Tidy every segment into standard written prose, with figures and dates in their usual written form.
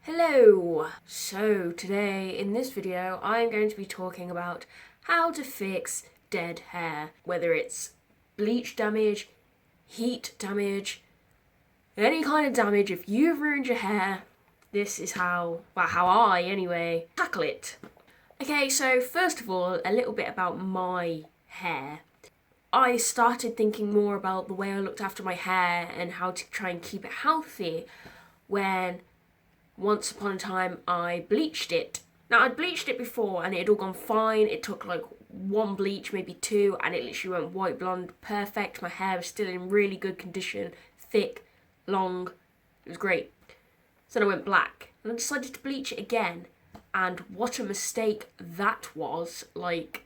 Hello! So today in this video I'm going to be talking about how to fix dead hair, whether it's bleach damage, heat damage, any kind of damage. If you've ruined your hair, this is how I anyway tackle it. Okay, so first of all, a little bit about my hair. I started thinking more about the way I looked after my hair and how to try and keep it healthy when once upon a time I bleached it. Now, I'd bleached it before and it had all gone fine. It took like one bleach, maybe two, and it literally went white blonde, perfect. My hair was still in really good condition, thick, long. It was great. So then I went black and I decided to bleach it again. And what a mistake that was. Like,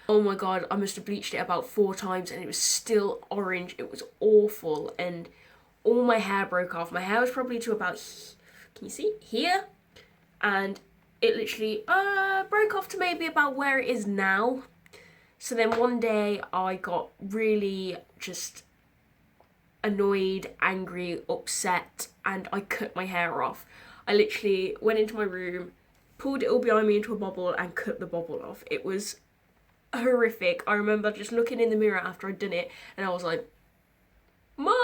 oh my god, I must have bleached it about 4 times and it was still orange. It was awful and all my hair broke off. My hair was probably to about, can you see, here? And it literally broke off to maybe about where it is now. So then one day I got really just annoyed, angry, upset, and I cut my hair off. I literally went into my room, pulled it all behind me into a bobble and cut the bobble off. It was horrific. I remember just looking in the mirror after I'd done it and I was like, Mom!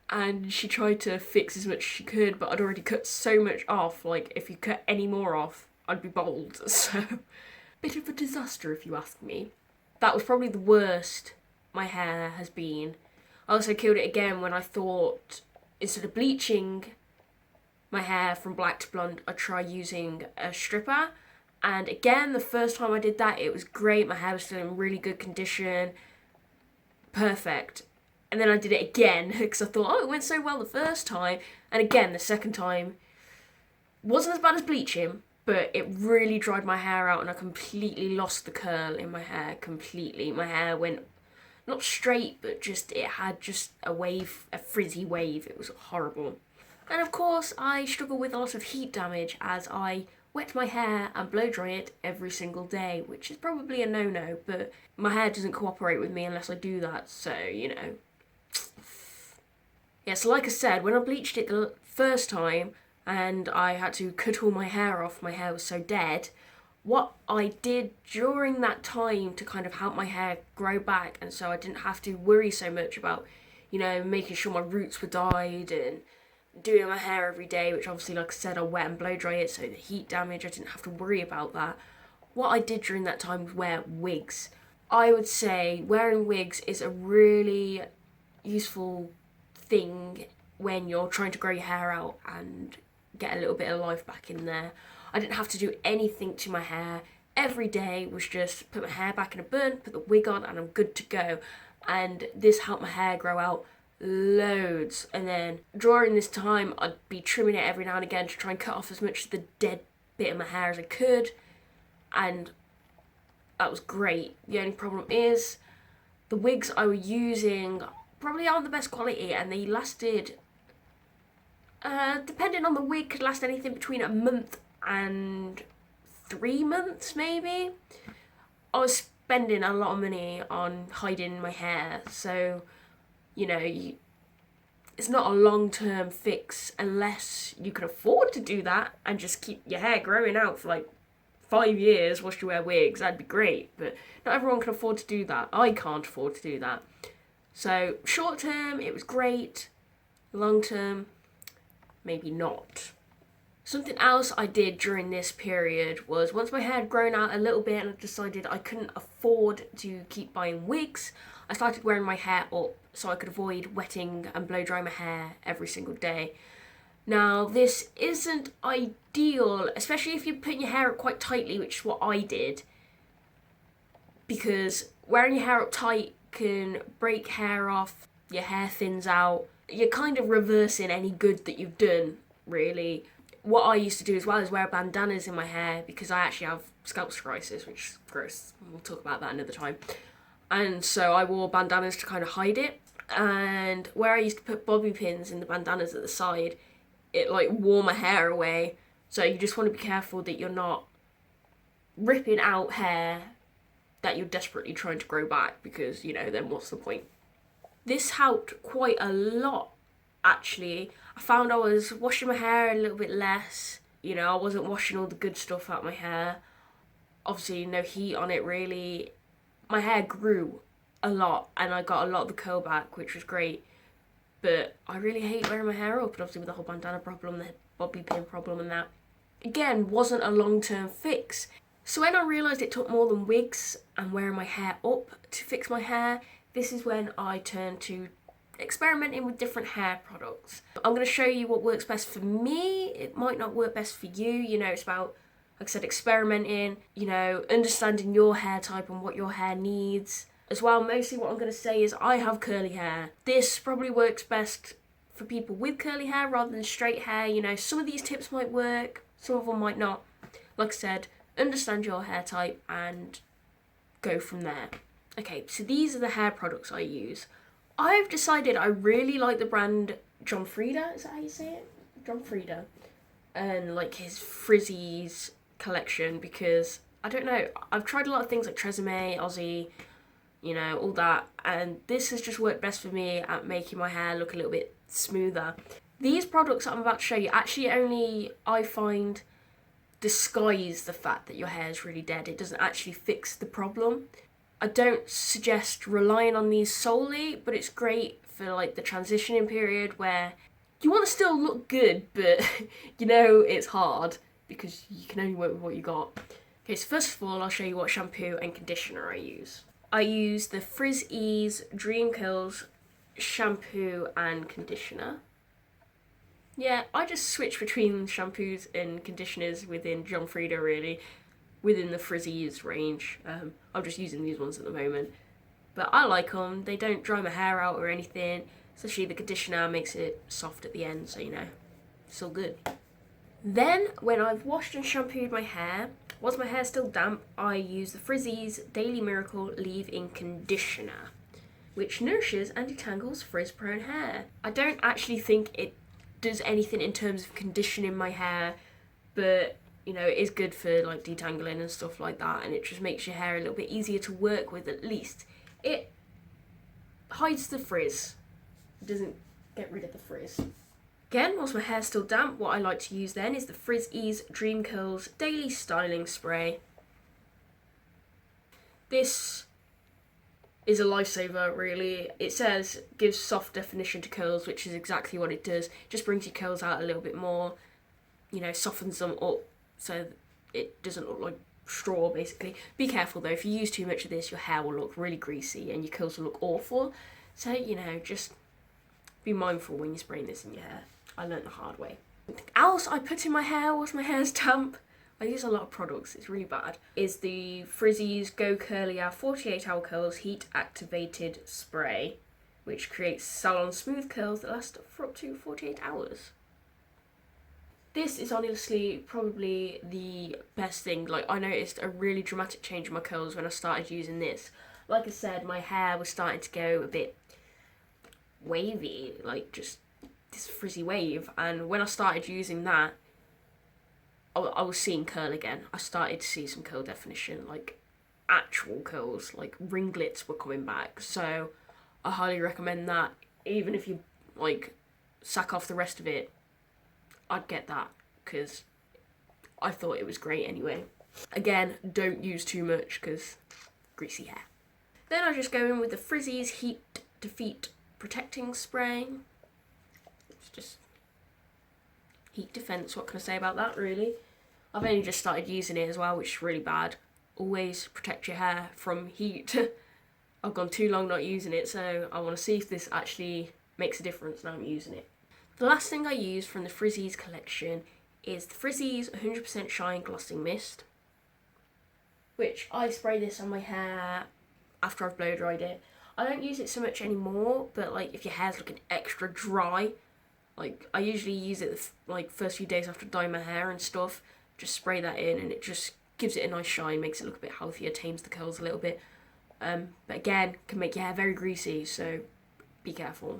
And she tried to fix as much as she could, but I'd already cut so much off. Like, if you cut any more off, I'd be bald. So, bit of a disaster if you ask me. That was probably the worst my hair has been. I also killed it again when I thought, instead of bleaching my hair from black to blonde, I'd try using a stripper. And again, the first time I did that, it was great. My hair was still in really good condition. Perfect. And then I did it again because I thought, oh, it went so well the first time. And again, the second time wasn't as bad as bleaching, but it really dried my hair out and I completely lost the curl in my hair completely. My hair went not straight, but it had just a wave, a frizzy wave. It was horrible. And of course, I struggle with a lot of heat damage as I wet my hair and blow dry it every single day, which is probably a no-no, but my hair doesn't cooperate with me unless I do that, so, you know. Yeah, so like I said, when I bleached it the first time and I had to cut all my hair off, my hair was so dead, what I did during that time to kind of help my hair grow back and so I didn't have to worry so much about, you know, making sure my roots were dyed and doing my hair every day, which obviously, like I said, I wet and blow dry it, so the heat damage, I didn't have to worry about that. What I did during that time was wear wigs. I would say wearing wigs is a really useful thing when you're trying to grow your hair out and get a little bit of life back in there. I didn't have to do anything to my hair. Every day was just put my hair back in a bun, put the wig on, and I'm good to go. And this helped my hair grow out loads. And then during this time I'd be trimming it every now and again to try and cut off as much of the dead bit of my hair as I could, and that was great. The only problem is the wigs I was using probably aren't the best quality and they lasted, depending on the wig, could last anything between a month and 3 months maybe. I was spending a lot of money on hiding my hair, so you know, it's not a long-term fix unless you can afford to do that and just keep your hair growing out for like 5 years whilst you wear wigs. That'd be great, but not everyone can afford to do that. I can't afford to do that. So short term, it was great. Long term, maybe not. Something else I did during this period was once my hair had grown out a little bit and I decided I couldn't afford to keep buying wigs, I started wearing my hair up so I could avoid wetting and blow dry my hair every single day. Now, this isn't ideal, especially if you're putting your hair up quite tightly, which is what I did, because wearing your hair up tight can break hair off, your hair thins out. You're kind of reversing any good that you've done, really. What I used to do as well is wear bandanas in my hair because I actually have scalp psoriasis, which is gross. We'll talk about that another time. And so I wore bandanas to kind of hide it. And where I used to put bobby pins in the bandanas at the side, it like wore my hair away. So you just want to be careful that you're not ripping out hair that you're desperately trying to grow back because, you know, then what's the point? This helped quite a lot, actually. I found I was washing my hair a little bit less. You know, I wasn't washing all the good stuff out of my hair. Obviously, no heat on it really. My hair grew a lot and I got a lot of the curl back, which was great. But I really hate wearing my hair up, and obviously with the whole bandana problem, the bobby pin problem and that, again, wasn't a long-term fix. So when I realised it took more than wigs and wearing my hair up to fix my hair, this is when I turned to experimenting with different hair products. I'm going to show you what works best for me. It might not work best for you. You know, it's about, like I said, experimenting, you know, understanding your hair type and what your hair needs. As well, mostly what I'm going to say is I have curly hair. This probably works best for people with curly hair rather than straight hair. You know, some of these tips might work, some of them might not. Like I said, understand your hair type and go from there. Okay, so these are the hair products I use. I've decided I really like the brand John Frieda, is that how you say it? John Frieda. And like his Frizzies collection, because, I don't know, I've tried a lot of things like Tresemme, Aussie, you know, all that, and this has just worked best for me at making my hair look a little bit smoother. These products that I'm about to show you actually only, I find, disguise the fact that your hair is really dead. It doesn't actually fix the problem. I don't suggest relying on these solely, but it's great for like the transitioning period where you want to still look good, but you know it's hard because you can only work with what you got. Okay, so first of all, I'll show you what shampoo and conditioner I use. I use the Frizz Ease Dream Curls shampoo and conditioner. Yeah, I just switch between shampoos and conditioners within John Frieda, really, within the Frizz Ease range. I'm just using these ones at the moment. But I like them. They don't dry my hair out or anything. Especially the conditioner makes it soft at the end, so you know, it's all good. Then, when I've washed and shampooed my hair, whilst my hair's still damp, I use the Frizz Ease Daily Miracle Leave-In Conditioner, which nourishes and detangles frizz-prone hair. I don't actually think it does anything in terms of conditioning my hair, but you know, it is good for like detangling and stuff like that, and it just makes your hair a little bit easier to work with at least. It hides the frizz. It doesn't get rid of the frizz. Again, whilst my hair's still damp, what I like to use then is the Frizz Ease Dream Curls Daily Styling Spray. This is a lifesaver, really. It says gives soft definition to curls, which is exactly what it does. Just brings your curls out a little bit more, you know, softens them up so it doesn't look like straw, basically. Be careful though, if you use too much of this, your hair will look really greasy and your curls will look awful. So, you know, just be mindful when you're spraying this in your hair. I learned the hard way. Something else I put in my hair whilst my hair's damp, I use a lot of products, it's really bad, is the Frizz Ease Go Curlier 48 Hour Curls Heat Activated Spray, which creates salon smooth curls that last for up to 48 hours. This is honestly probably the best thing. Like, I noticed a really dramatic change in my curls when I started using this. Like I said, my hair was starting to go a bit wavy, like just this frizzy wave, and when I started using that, I was seeing curl again. I started to see some curl definition, like actual curls, like ringlets were coming back. So I highly recommend that. Even if you like sack off the rest of it, I'd get that because I thought it was great anyway. Again, don't use too much because greasy hair. Then I just go in with the Frizz Ease Heat Defeat Protecting Spray. It's just heat defense, what can I say about that, really? I've only just started using it as well, which is really bad. Always protect your hair from heat. I've gone too long not using it, so I want to see if this actually makes a difference now I'm using it. The last thing I use from the Frizz Ease collection is the Frizz Ease 100% Shine Glossing Mist, which I spray this on my hair after I've blow dried it. I don't use it so much anymore, but like if your hair's looking extra dry, like I usually use it like first few days after dyeing my hair and stuff, just spray that in and it just gives it a nice shine, makes it look a bit healthier, tames the curls a little bit. But again, can make your hair very greasy, so be careful.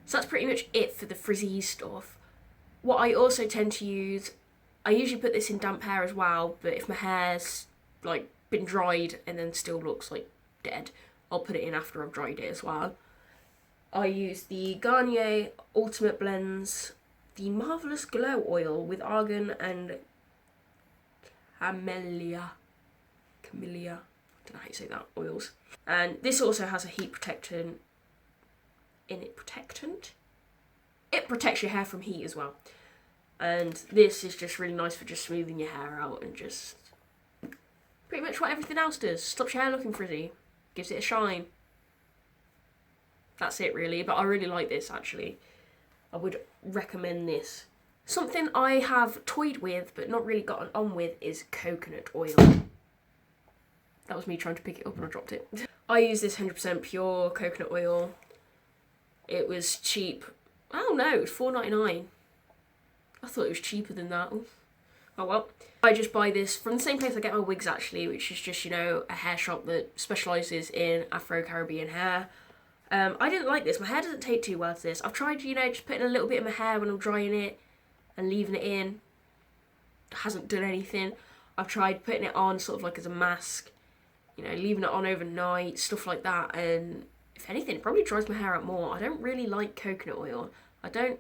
So that's pretty much it for the Frizz Ease stuff. What I also tend to use, I usually put this in damp hair as well, but if my hair's like been dried and then still looks like dead, I'll put it in after I've dried it as well. I use the Garnier Ultimate Blends the Marvelous Glow Oil with argan and camellia. Camellia. I don't know how you say that, oils. And this also has a heat protectant in it. Protectant? It protects your hair from heat as well. And this is just really nice for just smoothing your hair out and just pretty much what everything else does. Stops your hair looking frizzy. Gives it a shine. That's it really, but I really like this actually. I would recommend this. Something I have toyed with but not really gotten on with is coconut oil. That was me trying to pick it up and I dropped it. I use this 100% pure coconut oil. It was cheap. Oh no, it was $4.99. I thought it was cheaper than that. Oh well. I just buy this from the same place I get my wigs actually, which is just, you know, a hair shop that specialises in Afro-Caribbean hair. I didn't like this. My hair doesn't take too well to this. I've tried, you know, just putting a little bit in my hair when I'm drying it and leaving it in. It hasn't done anything. I've tried putting it on sort of like as a mask, you know, leaving it on overnight, stuff like that, and if anything, it probably dries my hair out more. I don't really like coconut oil. I don't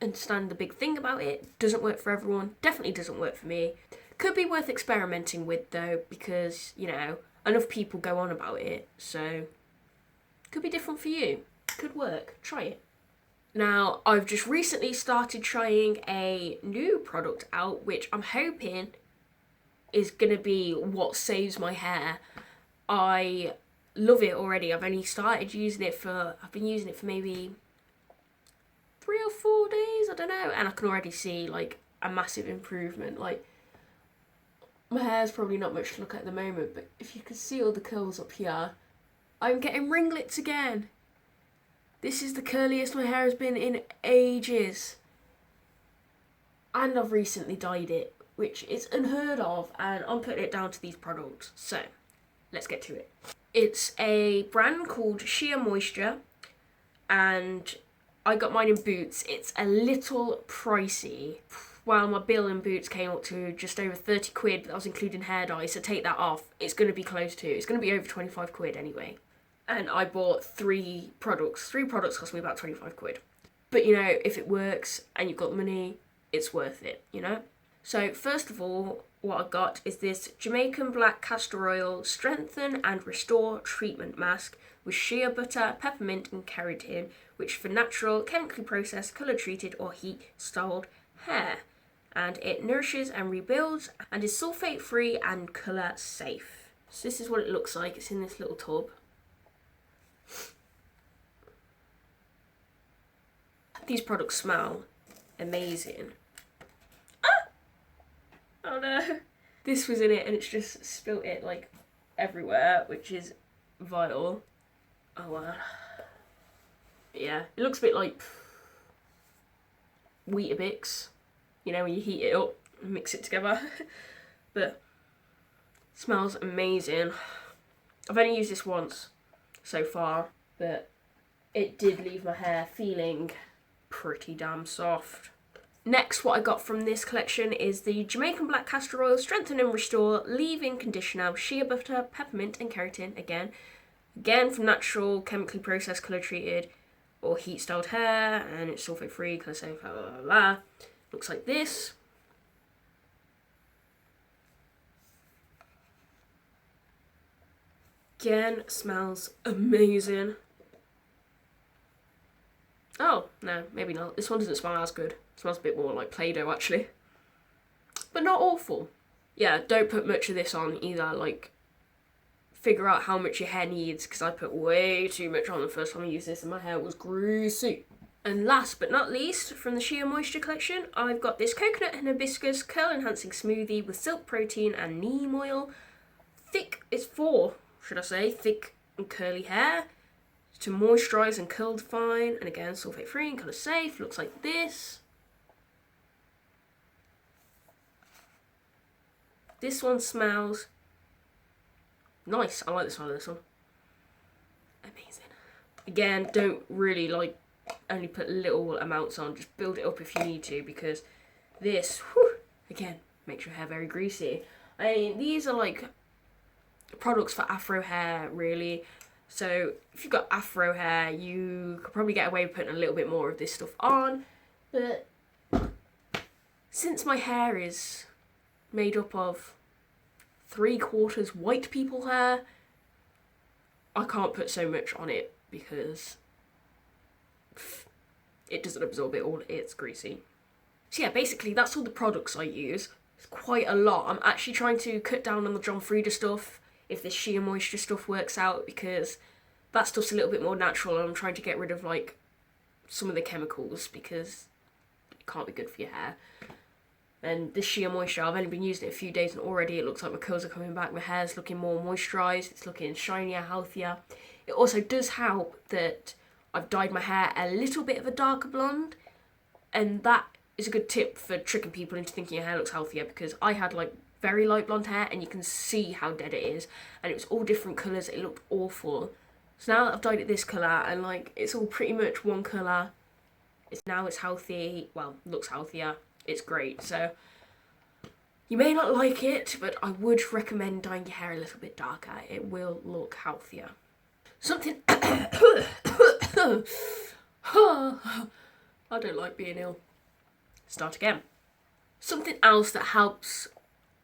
understand the big thing about it. Doesn't work for everyone. Definitely doesn't work for me. Could be worth experimenting with though, because, you know, enough people go on about it, so could be different for you. Could work. Try it. Now, I've just recently started trying a new product out, which I'm hoping is going to be what saves my hair. I love it already. I've only started using it I've been using it for maybe 3 or 4 days, I don't know, and I can already see like a massive improvement. Like, my hair's probably not much to look at the moment, but if you can see all the curls up here, I'm getting ringlets again. This is the curliest my hair has been in ages. And I've recently dyed it, which is unheard of, and I'm putting it down to these products. So, let's get to it. It's a brand called Sheer Moisture, and I got mine in Boots. It's a little pricey. Well, my bill in Boots came up to just over 30 quid, but that was including hair dye, so take that off. It's going to be close to, it's going to be over 25 quid anyway. And I bought 3 products. 3 products cost me about 25 quid. But, you know, if it works and you've got money, it's worth it, you know? So, first of all, what I got is this Jamaican Black Castor Oil Strengthen and Restore Treatment Mask with shea butter, peppermint and keratin, which for natural, chemically processed, colour-treated or heat-styled hair. And it nourishes and rebuilds and is sulfate-free and colour-safe. So this is what it looks like. It's in this little tub. These products smell amazing. Ah! Oh no. This was in it and it's just spilt it like everywhere, which is vital. Oh wow. Yeah, it looks a bit like Weetabix, you know, when you heat it up and mix it together. But it smells amazing. I've only used this once so far, but it did leave my hair feeling pretty damn soft. Next, what I got from this collection is the Jamaican Black Castor Oil Strengthen and Restore Leave-In Conditioner, Shea Butter, Peppermint and Keratin. Again from natural, chemically processed, colour treated or heat styled hair, and it's sulfate free, colour safe, blah blah blah. Looks like this. Again, smells amazing. Oh, no, maybe not. This one doesn't smell as good. It smells a bit more like Play-Doh, actually. But not awful. Yeah, don't put much of this on either. Like, figure out how much your hair needs, because I put way too much on the first time I used this and my hair was greasy. And last but not least, from the Sheer Moisture collection, I've got this Coconut and Hibiscus Curl Enhancing Smoothie with Silk Protein and Neem Oil. Thick and curly hair to moisturise and curl define, and again sulfate free and colour safe. Looks like this. This one smells nice. I like the smell of this one. Amazing. Again, don't really like only put little amounts on, just build it up if you need to, because this, again, makes your hair very greasy. I mean, these are like products for afro hair, really. So if you've got afro hair, you could probably get away with putting a little bit more of this stuff on, but since my hair is made up of 3/4 white people hair, I can't put so much on it because it doesn't absorb it all, it's greasy. So yeah, basically that's all the products I use. It's quite a lot. I'm actually trying to cut down on the John Frieda stuff if this sheer moisture stuff works out, because that stuff's a little bit more natural and I'm trying to get rid of like some of the chemicals because it can't be good for your hair. And this sheer moisture, I've only been using it a few days and already it looks like my curls are coming back, my hair's looking more moisturised, it's looking shinier, healthier. It also does help that I've dyed my hair a little bit of a darker blonde, and that is a good tip for tricking people into thinking your hair looks healthier, because I had like very light blonde hair and you can see how dead it is, and it was all different colours, it looked awful. So now that I've dyed it this colour and like it's all pretty much one colour, it's healthy, well, looks healthier, it's great. So you may not like it, but I would recommend dyeing your hair a little bit darker, it will look healthier. Something I don't like being ill. Start again. Something else that helps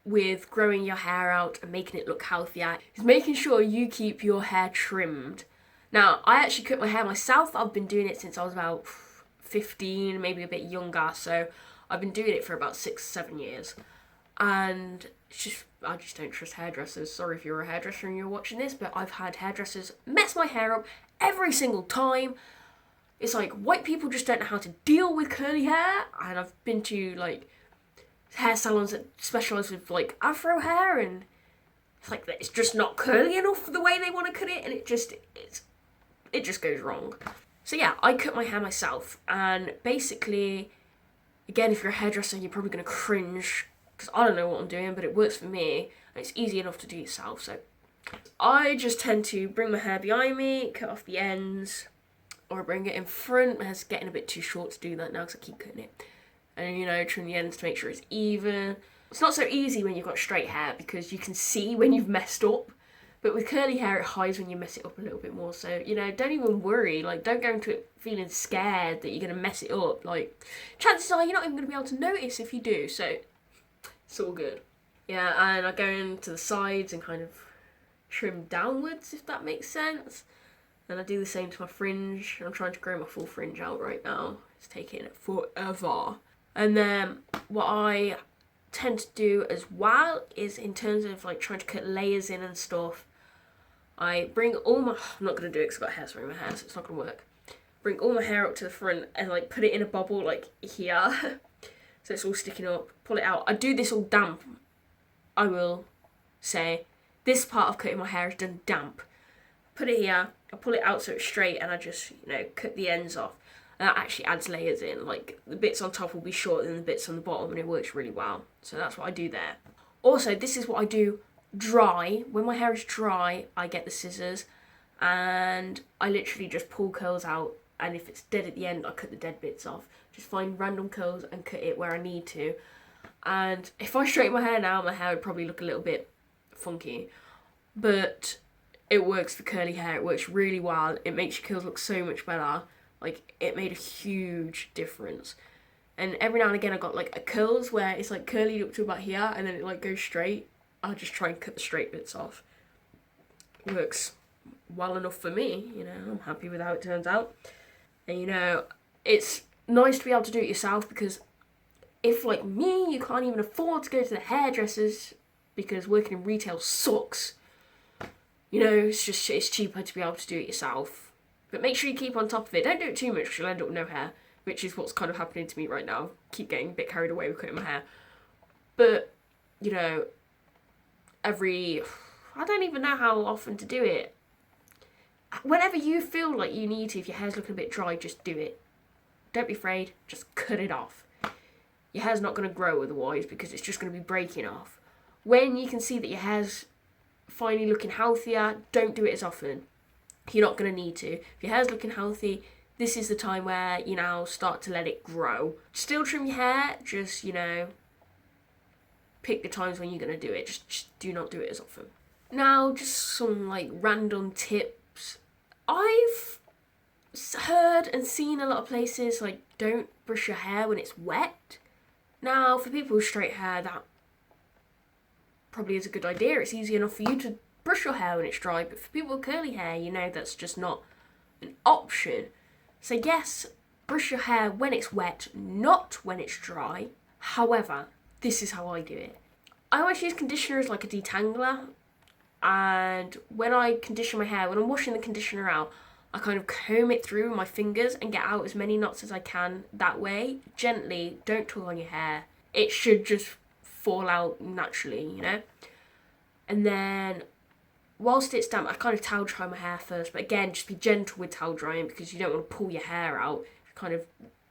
with growing your hair out and making it look healthier is making sure you keep your hair trimmed. Now, I actually cut my hair myself. I've been doing it since I was about 15, maybe a bit younger, so I've been doing it for about 6-7 years. And I just don't trust hairdressers. Sorry if you're a hairdresser and you're watching this, but I've had hairdressers mess my hair up every single time. It's like white people just don't know how to deal with curly hair, and I've been to like hair salons that specialise with like afro hair, and it's like it's just not curly enough for the way they want to cut it, and it just goes wrong. So yeah, I cut my hair myself, and basically, again, if you're a hairdresser, you're probably going to cringe because I don't know what I'm doing, but it works for me, and it's easy enough to do yourself. So I just tend to bring my hair behind me, cut off the ends, or bring it in front. My hair's getting a bit too short to do that now because I keep cutting it. And, you know, trim the ends to make sure it's even. It's not so easy when you've got straight hair because you can see when you've messed up. But with curly hair, it hides when you mess it up a little bit more. So, you know, don't even worry. Like, don't go into it feeling scared that you're going to mess it up. Like, chances are you're not even going to be able to notice if you do. So, it's all good. Yeah, and I go into the sides and kind of trim downwards, if that makes sense. And I do the same to my fringe. I'm trying to grow my full fringe out right now. It's taking forever. And then what I tend to do as well is, in terms of like trying to cut layers in and stuff, I bring all my, I'm not going to do it because I've got hairspray in my hair, so it's not going to work. Bring all my hair up to the front and like put it in a bubble like here. So it's all sticking up. Pull it out. I do this all damp. I will say this part of cutting my hair is done damp. Put it here. I pull it out so it's straight, and I just, you know, cut the ends off. And that actually adds layers in. Like, the bits on top will be shorter than the bits on the bottom, and it works really well. So that's what I do there. Also, this is what I do dry. When my hair is dry, I get the scissors, and I literally just pull curls out. And if it's dead at the end, I cut the dead bits off. Just find random curls and cut it where I need to. And if I straighten my hair now, my hair would probably look a little bit funky. But it works for curly hair. It works really well. It makes your curls look so much better. Like, it made a huge difference. And every now and again I got like a curls where it's like curly up to about here and then it like goes straight. I'll just try and cut the straight bits off. Works well enough for me, you know, I'm happy with how it turns out. And you know, it's nice to be able to do it yourself, because if like me, you can't even afford to go to the hairdressers because working in retail sucks, you know, it's cheaper to be able to do it yourself. But make sure you keep on top of it. Don't do it too much because you'll end up with no hair, which is what's kind of happening to me right now. Keep getting a bit carried away with cutting my hair. But, you know, I don't even know how often to do it. Whenever you feel like you need to, if your hair's looking a bit dry, just do it. Don't be afraid, just cut it off. Your hair's not going to grow otherwise because it's just going to be breaking off. When you can see that your hair's finally looking healthier, don't do it as often. You're not going to need to. If your hair's looking healthy, this is the time where you now start to let it grow. Still trim your hair, just, you know, pick the times when you're going to do it. Just do not do it as often. Now, just some like random tips. I've heard and seen a lot of places like don't brush your hair when it's wet. Now, for people with straight hair, that probably is a good idea. It's easy enough for you to brush your hair when it's dry, but for people with curly hair, you know that's just not an option. So yes, brush your hair when it's wet, not when it's dry. However, this is how I do it. I always use conditioner as like a detangler, and when I condition my hair, when I'm washing the conditioner out, I kind of comb it through with my fingers and get out as many knots as I can that way. Gently, don't tug on your hair. It should just fall out naturally, you know? And then, whilst it's damp, I kind of towel dry my hair first. But again, just be gentle with towel drying because you don't want to pull your hair out. Kind of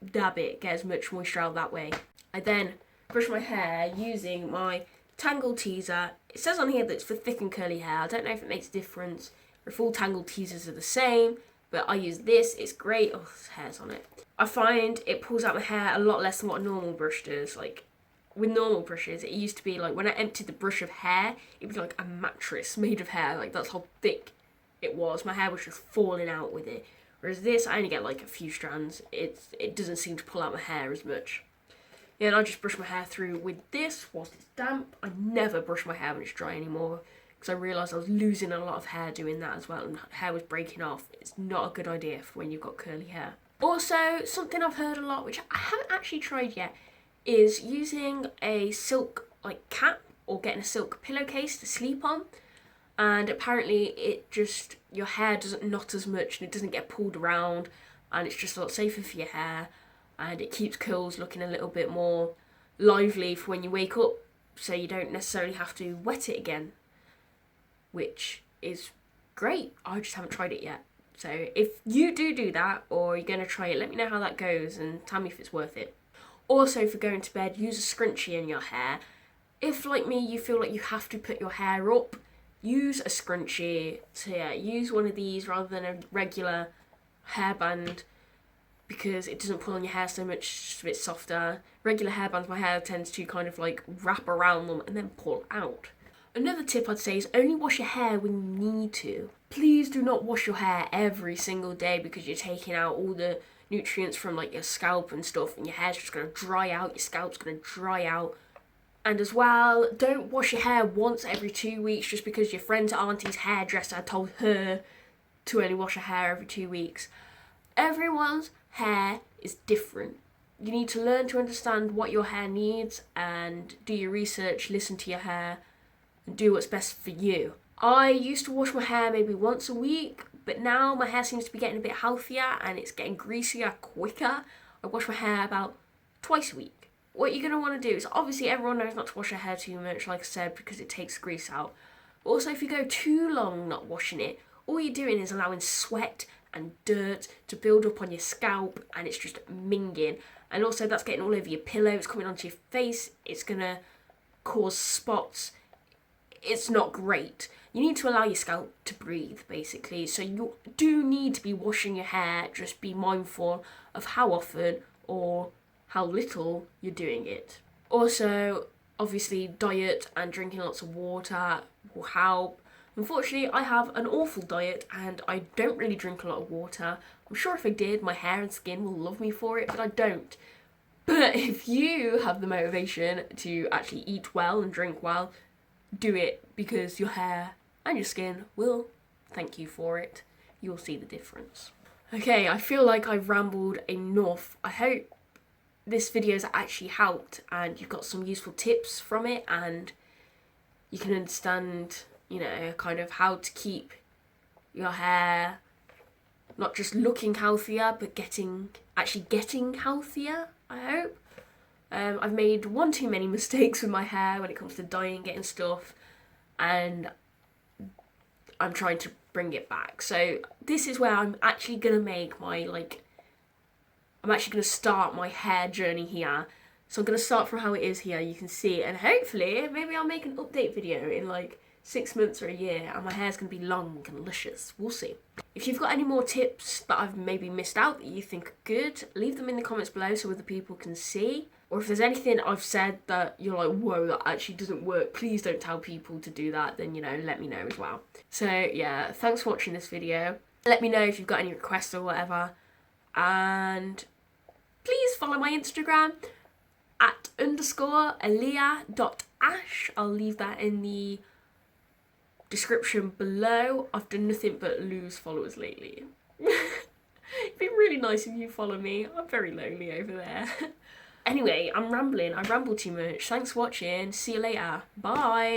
dab it, get as much moisture out that way. I then brush my hair using my Tangle Teaser. It says on here that it's for thick and curly hair. I don't know if it makes a difference, or if all Tangle Teasers are the same. But I use this, it's great. Oh, there's hairs on it. I find it pulls out my hair a lot less than what a normal brush does. Like, with normal brushes, it used to be like, when I emptied the brush of hair, it'd be like a mattress made of hair. Like, that's how thick it was. My hair was just falling out with it. Whereas this, I only get like a few strands. It doesn't seem to pull out my hair as much. Yeah, and I just brush my hair through with this whilst it's damp. I never brush my hair when it's dry anymore, because I realised I was losing a lot of hair doing that as well, and hair was breaking off. It's not a good idea for when you've got curly hair. Also, something I've heard a lot, which I haven't actually tried yet, is using a silk like cap or getting a silk pillowcase to sleep on. And apparently it just, your hair doesn't knot as much and it doesn't get pulled around, and it's just a lot safer for your hair, and it keeps curls looking a little bit more lively for when you wake up, so you don't necessarily have to wet it again, which is great. I just haven't tried it yet. So if you do that, or you're going to try it, let me know how that goes and tell me if it's worth it. Also, for going to bed, use a scrunchie in your hair. If, like me, you feel like you have to put your hair up, use a scrunchie. So yeah, use one of these rather than a regular hairband, because it doesn't pull on your hair so much, it's just a bit softer. Regular hairbands, my hair tends to kind of like wrap around them and then pull out. Another tip I'd say is only wash your hair when you need to. Please do not wash your hair every single day, because you're taking out all the nutrients from like your scalp and stuff, and your hair's just going to dry out, your scalp's going to dry out. And as well, don't wash your hair once every 2 weeks just because your friend's auntie's hairdresser told her to only wash her hair every 2 weeks. Everyone's hair is different. You need to learn to understand what your hair needs and do your research, listen to your hair, and do what's best for you. I used to wash my hair maybe once a week, but now my hair seems to be getting a bit healthier and it's getting greasier quicker. I wash my hair about twice a week. What you're going to want to do is, obviously everyone knows not to wash your hair too much, like I said, because it takes grease out. But also, if you go too long not washing it, all you're doing is allowing sweat and dirt to build up on your scalp, and it's just minging. And also that's getting all over your pillow, it's coming onto your face, it's going to cause spots. It's not great. You need to allow your scalp to breathe, basically. So you do need to be washing your hair. Just be mindful of how often or how little you're doing it. Also, obviously, diet and drinking lots of water will help. Unfortunately, I have an awful diet and I don't really drink a lot of water. I'm sure if I did, my hair and skin will love me for it, but I don't. But if you have the motivation to actually eat well and drink well, do it, because your hair and your skin will thank you for it. You'll see the difference. Okay, I feel like I've rambled enough. I hope this video's actually helped and you've got some useful tips from it, and you can understand, you know, kind of how to keep your hair not just looking healthier, but actually getting healthier, I hope. I've made one too many mistakes with my hair when it comes to dyeing it and stuff, and I'm trying to bring it back. So this is where I'm actually going to make my, I'm actually going to start my hair journey here. So I'm going to start from how it is here, you can see, and hopefully maybe I'll make an update video in 6 months or a year, and my hair's going to be long and luscious. We'll see. If you've got any more tips that I've maybe missed out that you think are good, leave them in the comments below so other people can see. Or if there's anything I've said that you're like, whoa, that actually doesn't work, please don't tell people to do that, then, let me know as well. So yeah, thanks for watching this video. Let me know if you've got any requests or whatever. And please follow my Instagram. at _Aliyah.ash. I'll leave that in the description below. I've done nothing but lose followers lately. It'd be really nice if you follow me. I'm very lonely over there. Anyway, I'm rambling. I ramble too much. Thanks for watching. See you later. Bye.